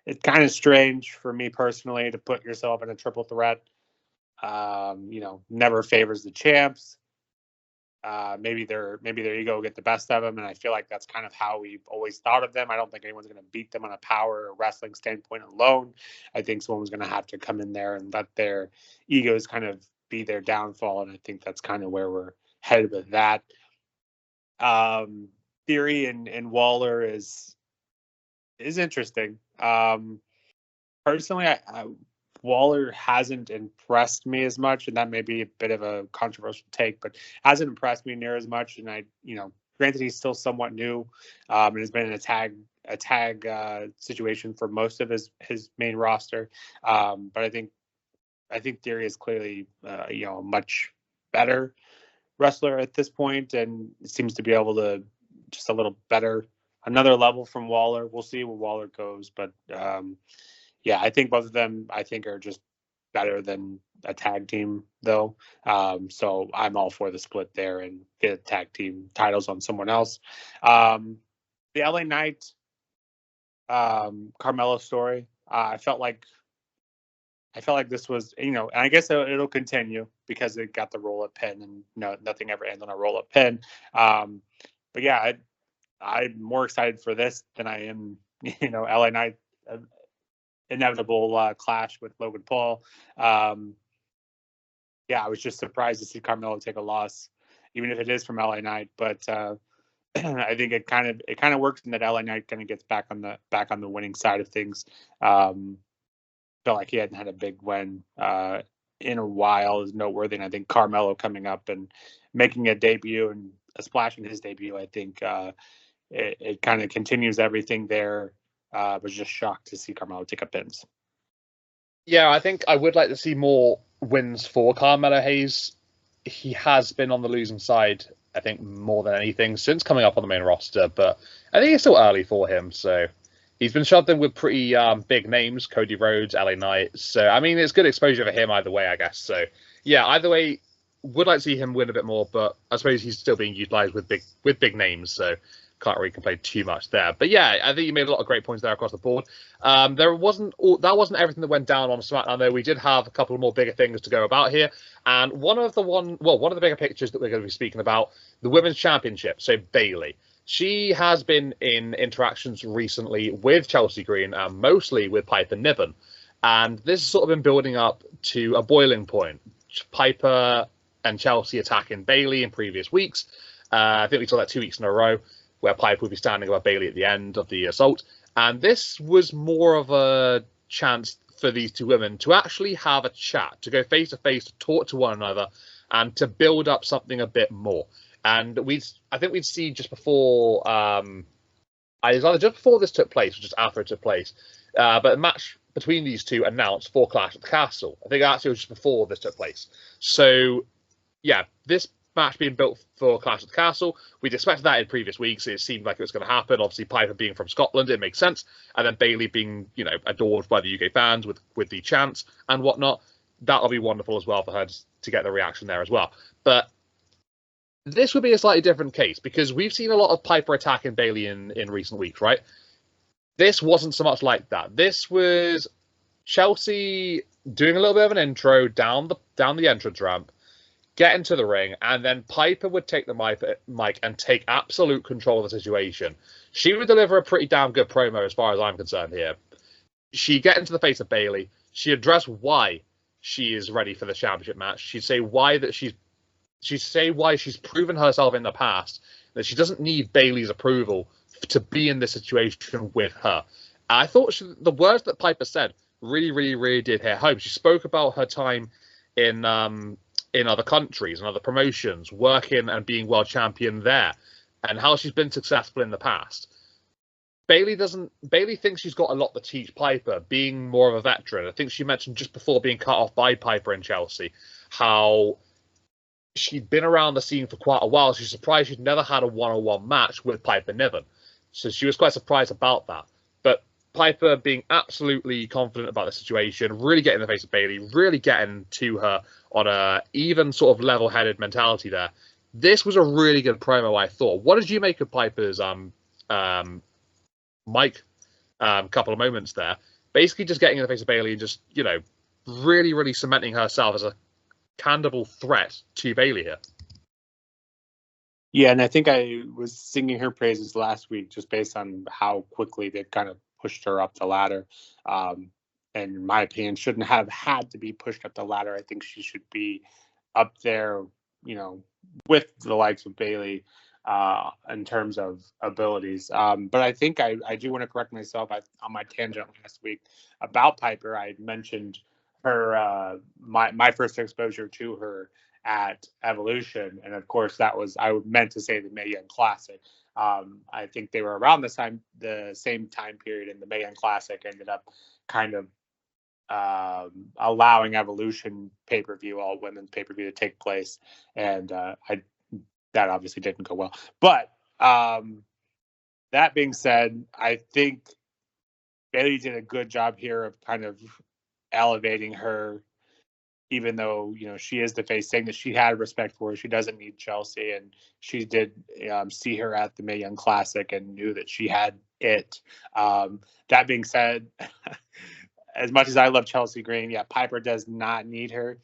it's kind of strange for me personally to put yourself in a triple threat. Never favors the champs. Maybe their ego will get the best of them, and I feel like that's kind of how we've always thought of them. I don't think anyone's going to beat them on a power or wrestling standpoint alone. I think someone's going to have to come in there and let their egos kind of be their downfall, and I think that's kind of where we're headed with that. Theory and Waller is interesting. Personally, Waller hasn't impressed me as much, and that may be a bit of a controversial take, but hasn't impressed me near as much. And granted, he's still somewhat new, and has been in a tag situation for most of his main roster. But I think Theory is clearly a much better wrestler at this point, and seems to be able to just a little better, another level from Waller. We'll see where Waller goes, but yeah, I think both of them, are just better than a tag team, though. So I'm all for the split there and get tag team titles on someone else. The LA Knight, Carmelo story. I felt like this was, and I guess it'll continue because it got the roll-up pin, and nothing ever ends on a roll-up pin. But yeah, I'm more excited for this than I am, LA Knight. Inevitable clash with Logan Paul. Yeah, I was just surprised to see Carmelo take a loss, even if it is from LA Knight. But I think it kind of works in that LA Knight kind of gets back on the winning side of things. Felt like he hadn't had a big win in a while is noteworthy, and I think Carmelo coming up and making a debut and a splash in his debut, I think it kind of continues everything there. Was just shocked to see Carmelo take up pins. Yeah, I think I would like to see more wins for Carmelo Hayes. He has been on the losing side, I think, more than anything since coming up on the main roster, but I think it's still early for him. So, He's been shoved in with pretty big names, Cody Rhodes, LA Knight. So, I mean, it's good exposure for him either way, I guess. So, yeah, either way, would like to see him win a bit more, but I suppose he's still being utilized with big names, so can't really complain too much there. But yeah, I think you made a lot of great points there across the board. That wasn't everything that went down on SmackDown, though. We did have a couple more bigger things to go about here, and one of the bigger pictures that we're going to be speaking about, the Women's Championship. So Bayley. She has been in interactions recently with Chelsea Green and mostly with Piper Niven. And this has sort of been building up to a boiling point. Piper and Chelsea attacking Bayley in previous weeks. I think we saw that 2 weeks in a row where Piper would be standing above Bayley at the end of the assault. And this was more of a chance for these two women to actually have a chat, to go face to face, to talk to one another, and to build up something a bit more. And I think we'd see just before, either just before this took place or just after it took place, but a match between these two announced for Clash at the Castle. I think actually it was just before this took place. So, yeah, this match being built for Clash at the Castle, we'd expected that in previous weeks. It seemed like it was going to happen. Obviously, Piper being from Scotland, it makes sense. And then Bayley being, adored by the UK fans with the chants and whatnot. That'll be wonderful as well for her to get the reaction there as well. But this would be a slightly different case because we've seen a lot of Piper attacking Bayley in recent weeks, right? This wasn't so much like that. This was Chelsea doing a little bit of an intro down the entrance ramp, get into the ring, and then Piper would take the mic and take absolute control of the situation. She would deliver a pretty damn good promo as far as I'm concerned here. She'd get into the face of Bayley. She'd address why she is ready for the championship match. She'd say why she's proven herself in the past, that she doesn't need Bayley's approval to be in this situation with her. I thought the words that Piper said really, really, really did hit home. She spoke about her time in other countries and other promotions, working and being world champion there, and how she's been successful in the past. Bayley thinks she's got a lot to teach Piper, being more of a veteran. I think she mentioned just before being cut off by Piper in Chelsea, how she'd been around the scene for quite a while. She's surprised she'd never had a one-on-one match with Piper Niven. So she was quite surprised about that. But Piper being absolutely confident about the situation, really getting in the face of Bayley, really getting to her on a even sort of level-headed mentality there. This was a really good promo, I thought. What did you make of Piper's mic couple of moments there? Basically just getting in the face of Bayley and just, really, really cementing herself as a candidable threat to Bayley here. Yeah, and I think I was singing her praises last week just based on how quickly they kind of pushed her up the ladder. And in my opinion, shouldn't have had to be pushed up the ladder. I think she should be up there, with the likes of Bayley in terms of abilities. But I think I do want to correct myself on my tangent last week about Piper. I mentioned her my first exposure to her at Evolution, and of course I meant to say the Mae Young Classic. I think they were around the same time period, and the Mae Young Classic ended up kind of allowing Evolution pay-per-view, all women's pay-per-view, to take place, and that obviously didn't go well. But that being said, I think Bayley did a good job here of kind of elevating her, even though she is the face, saying that she had respect for her. She doesn't need Chelsea, and she did see her at the Mae Young Classic and knew that she had it. That being said, as much as I love Chelsea Green, yeah, Piper does not need her.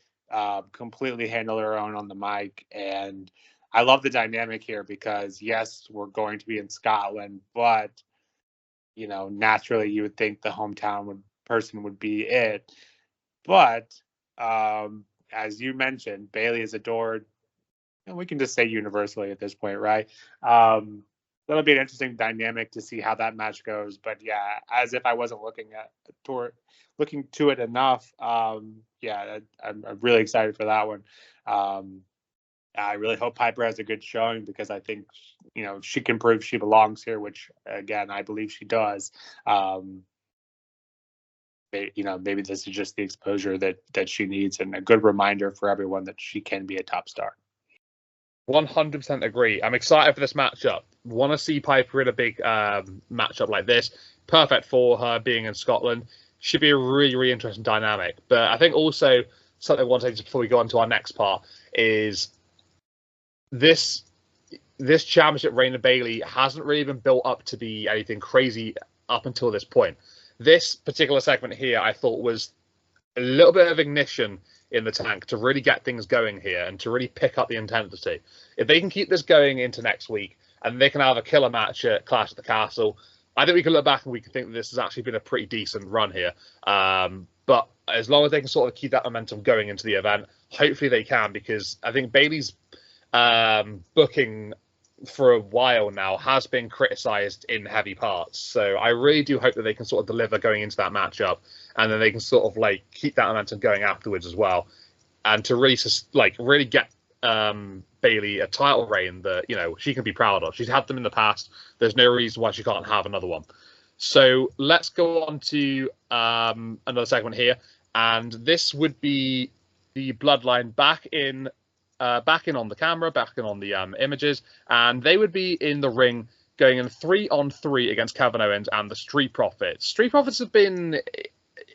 Completely handle her own on the mic, and I love the dynamic here because yes, we're going to be in Scotland, but naturally you would think the hometown person would be it. But as you mentioned, Bayley is adored, and we can just say universally at this point, right? That'll be an interesting dynamic to see how that match goes. But yeah, as if I wasn't looking to it enough, yeah, I'm really excited for that one. I really hope Piper has a good showing because I think she can prove she belongs here, which again I believe she does. Maybe this is just the exposure that she needs, and a good reminder for everyone that she can be a top star. 100% agree. I'm excited for this matchup. Want to see Piper in a big matchup like this. perfect for her being in Scotland. Should be a really, really interesting dynamic. But I think also something I want to say just before we go on to our next part is this championship reign of Bayley hasn't really been built up to be anything crazy up until this point. This particular segment here, I thought, was a little bit of ignition in the tank to really get things going here and to really pick up the intensity. If they can keep this going into next week and they can have a killer match at Clash at the Castle, I think we can look back and we can think that this has actually been a pretty decent run here. But as long as they can sort of keep that momentum going into the event, hopefully they can, because I think Bayley's booking for a while now has been criticized in heavy parts. So I really do hope that they can sort of deliver going into that matchup, and then they can sort of like keep that momentum going afterwards as well, and to really really get Bayley a title reign that, you know, she can be proud of. She's had them in the past. There's no reason why she can't have another one. So let's go on to another segment here, and this would be the Bloodline back in on the camera, back in on the images, and they would be in the ring going in 3-on-3 against Kevin Owens and the Street Profits. Street Profits have been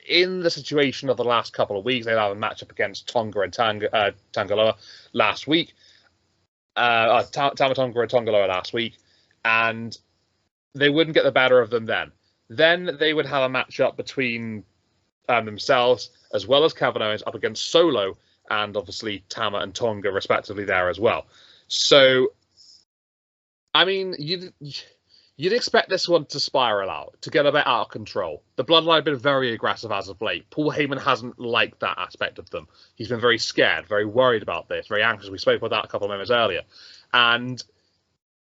in the situation of the last couple of weeks. They had a matchup against Tonga and Tangaloa last week. Tama Tonga and Tongaloa last week, and they wouldn't get the better of them then. Then they would have a matchup between themselves as well as Kevin Owens up against Solo and obviously Tama and Tonga respectively there as well. So, I mean, you'd expect this one to spiral out, to get a bit out of control. The Bloodline have been very aggressive as of late. Paul Heyman hasn't liked that aspect of them. He's been very scared, very worried about this, very anxious. We spoke about that a couple of minutes earlier. And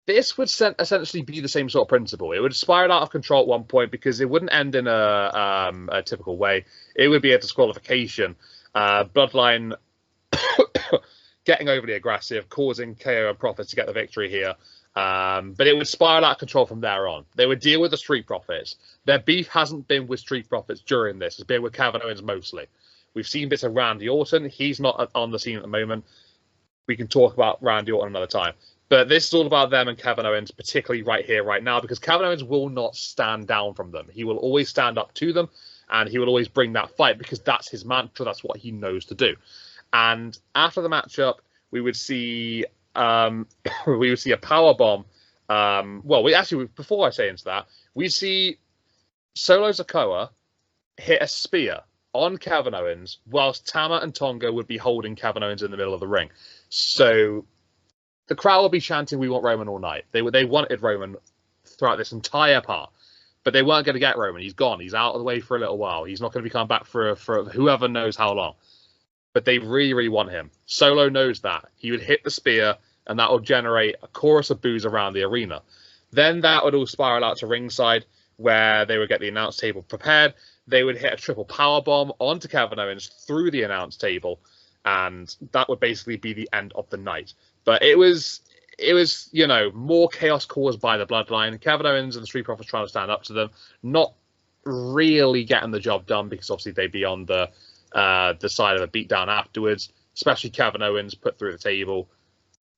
this would essentially be the same sort of principle. It would spiral out of control at one point because it wouldn't end in a typical way. It would be a disqualification. Bloodline getting overly aggressive, causing KO and Profits to get the victory here. But it would spiral out of control from there on. They would deal with the Street Profits. Their beef hasn't been with Street Profits during this. It's been with Kevin Owens mostly. We've seen bits of Randy Orton. He's not on the scene at the moment. We can talk about Randy Orton another time. But this is all about them and Kevin Owens, particularly right here, right now, because Kevin Owens will not stand down from them. He will always stand up to them, and he will always bring that fight because that's his mantra. That's what he knows to do. And after the matchup, we would see a power bomb. Before I say into that, we see Solo Sikoa hit a spear on Kevin Owens, whilst Tama and Tonga would be holding Kevin Owens in the middle of the ring. So the crowd will be chanting, "We want Roman" all night. They wanted Roman throughout this entire part, but they weren't going to get Roman. He's gone. He's out of the way for a little while. He's not going to be coming back for whoever knows how long. But they really, really want him. Solo knows that. He would hit the spear, and that will generate a chorus of boos around the arena. Then that would all spiral out to ringside, where they would get the announce table prepared. They would hit a triple power bomb onto Kevin Owens through the announce table, and that would basically be the end of the night. But it was, more chaos caused by the Bloodline. Kevin Owens and the Street Profits trying to stand up to them, not really getting the job done because obviously they'd be on the side of a beatdown afterwards, especially Kevin Owens put through the table.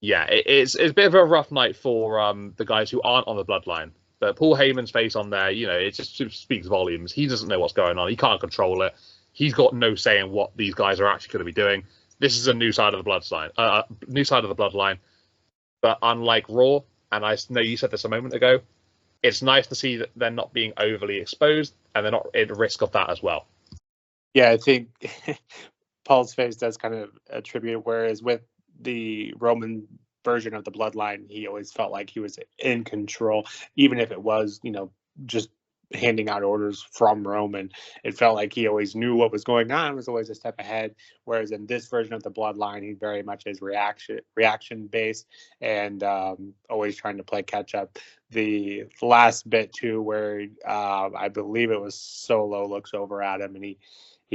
Yeah, it's a bit of a rough night for the guys who aren't on the Bloodline. But Paul Heyman's face on there, it just speaks volumes. He doesn't know what's going on. He can't control it. He's got no say in what these guys are actually going to be doing. This is a new side of the Bloodline. But unlike Raw, and I know you said this a moment ago, it's nice to see that they're not being overly exposed and they're not at risk of that as well. Yeah, I think Paul's face does kind of attribute, whereas with the Roman version of the Bloodline, he always felt like he was in control, even if it was, just handing out orders from Roman. It felt like he always knew what was going on, was always a step ahead. Whereas in this version of the Bloodline, he very much is reaction based and always trying to play catch up. The last bit too, where I believe it was Solo looks over at him and he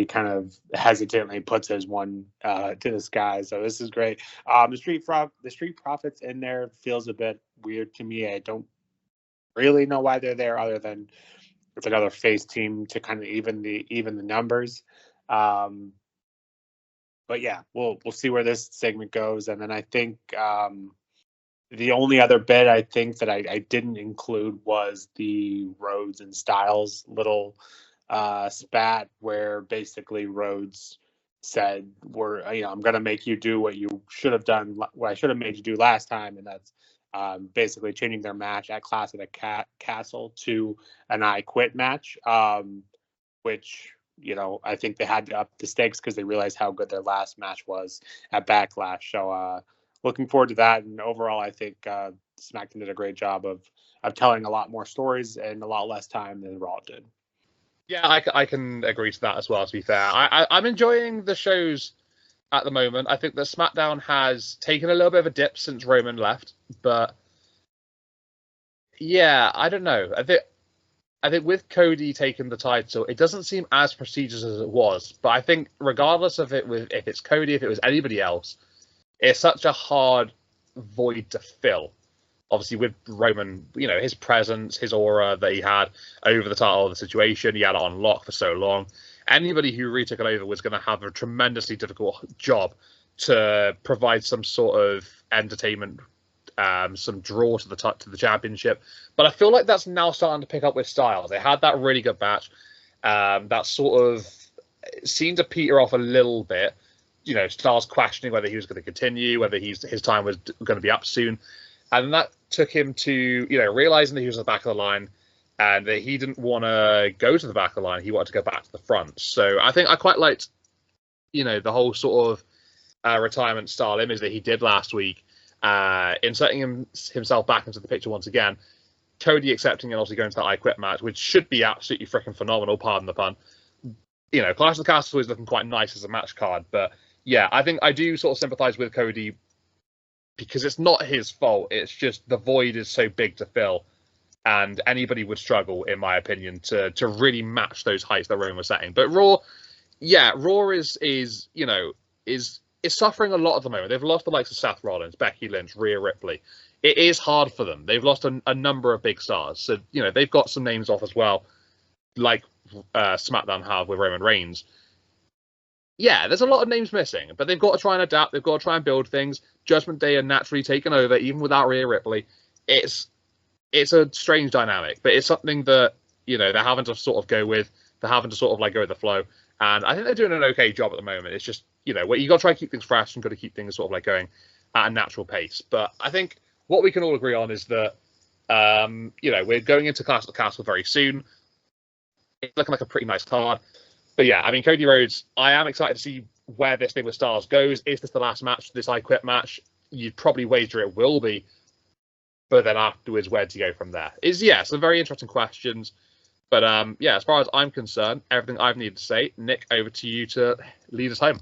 kind of hesitantly puts his one to the sky. So this is great. The Street Profits in there feels a bit weird to me. I don't really know why they're there, other than it's another face team to kind of even the numbers. But yeah, we'll see where this segment goes, and then I think The only other bit I think that I didn't include was the Rhodes and Styles little spat where basically Rhodes said, I'm going to make you do what you should have done, what I should have made you do last time. And that's basically changing their match at Clash of the Castle to an I Quit match, which, I think they had to up the stakes because they realized how good their last match was at Backlash. So looking forward to that. And overall, I think SmackDown did a great job of telling a lot more stories in a lot less time than Raw did. Yeah, I can agree to that as well, to be fair. I'm enjoying the shows at the moment. I think that SmackDown has taken a little bit of a dip since Roman left. But, yeah, I don't know. I think with Cody taking the title, it doesn't seem as prestigious as it was. But I think regardless of if it's Cody, if it was anybody else, it's such a hard void to fill. Obviously, with Roman, his presence, his aura that he had over the title of the situation, he had it on lock for so long. Anybody who really took it over was going to have a tremendously difficult job to provide some sort of entertainment, some draw to the championship. But I feel like that's now starting to pick up with Styles. They had that really good match that sort of seemed to peter off a little bit. Styles questioning whether he was going to continue, whether his time was going to be up soon. And that took him to, realizing that he was at the back of the line and that he didn't want to go to the back of the line. He wanted to go back to the front. So I think I quite liked, the whole sort of retirement style image that he did last week, inserting himself back into the picture once again. Cody accepting and also going to that I Quit match, which should be absolutely freaking phenomenal, pardon the pun. Clash of the Castle is looking quite nice as a match card. But yeah, I think I do sort of sympathize with Cody because it's not his fault. It's just the void is so big to fill, and anybody would struggle, in my opinion, to really match those heights that Roman was setting. But Raw is suffering a lot at the moment. They've lost the likes of Seth Rollins, Becky Lynch, Rhea Ripley. It is hard for them. They've lost a number of big stars. So they've got some names off as well, like SmackDown have with Roman Reigns. Yeah, there's a lot of names missing, but they've got to try and adapt. They've got to try and build things. Judgment Day are naturally taken over, even without Rhea Ripley. It's a strange dynamic, but it's something that, they're having to sort of go with. They're having to sort of go with the flow. And I think they're doing an okay job at the moment. It's just, you got to try and keep things fresh and got to keep things sort of going at a natural pace. But I think what we can all agree on is that, we're going into Clash of the Castle very soon. It's looking like a pretty nice card. But yeah, I mean, Cody Rhodes, I am excited to see where this thing with Styles goes. Is this the last match, this I Quit match? You'd probably wager it will be. But then afterwards, where to go from there? Some very interesting questions. But as far as I'm concerned, everything I've needed to say. Nick, over to you to lead us home.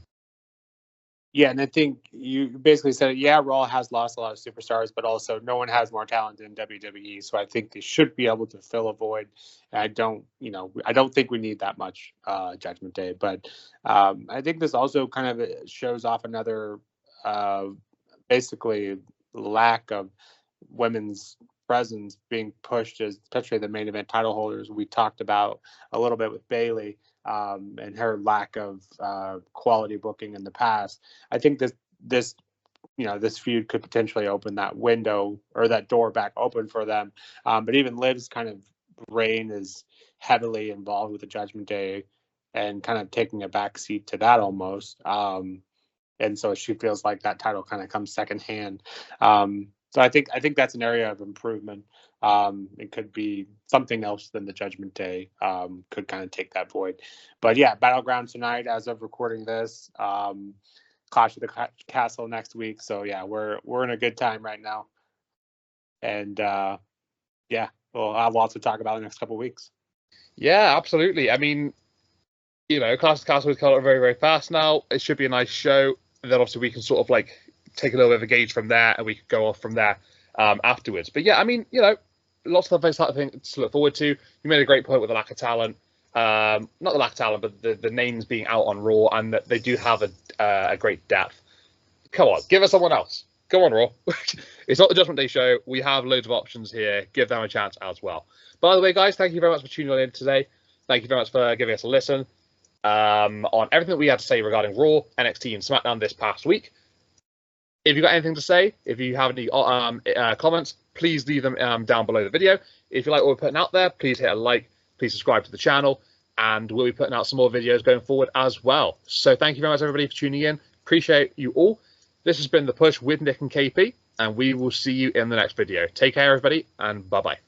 Yeah, and I think you basically said, Raw has lost a lot of superstars, but also no one has more talent than WWE. So I think they should be able to fill a void. And I don't think we need that much Judgment Day. But I think this also kind of shows off another basically lack of women's presence being pushed, as especially the main event title holders. We talked about a little bit with Bayley. And her lack of quality booking in the past. I think this feud could potentially open that window or that door back open for them. But even Liv's kind of reign is heavily involved with the Judgment Day and kind of taking a back seat to that almost. And so she feels like that title kind of comes secondhand. So I think that's an area of improvement. It could be something else than the Judgment Day could kind of take that void. But yeah, Battleground tonight as of recording this. Clash of the Castle next week. So yeah, we're in a good time right now. And we'll have lots to talk about in the next couple of weeks. Yeah, absolutely. I mean, Clash of the Castle is coming very, very fast now. It should be a nice show. And then obviously we can sort of take a little bit of a gauge from there, and we could go off from there afterwards. But yeah, I mean, lots of things to look forward to. You made a great point with the lack of talent. Not the lack of talent, but the names being out on Raw, and that they do have a great depth. Come on, give us someone else. Go on, Raw. It's not the Judgment Day show. We have loads of options here. Give them a chance as well. By the way, guys, thank you very much for tuning in today. Thank you very much for giving us a listen on everything that we had to say regarding Raw, NXT, and SmackDown this past week. If you've got anything to say, if you have any comments, please leave them down below the video. If you like what we're putting out there, please hit a like, please subscribe to the channel, and we'll be putting out some more videos going forward as well. So thank you very much, everybody, for tuning in. Appreciate you all. This has been The Push with Nick and KP, and we will see you in the next video. Take care, everybody, and bye-bye.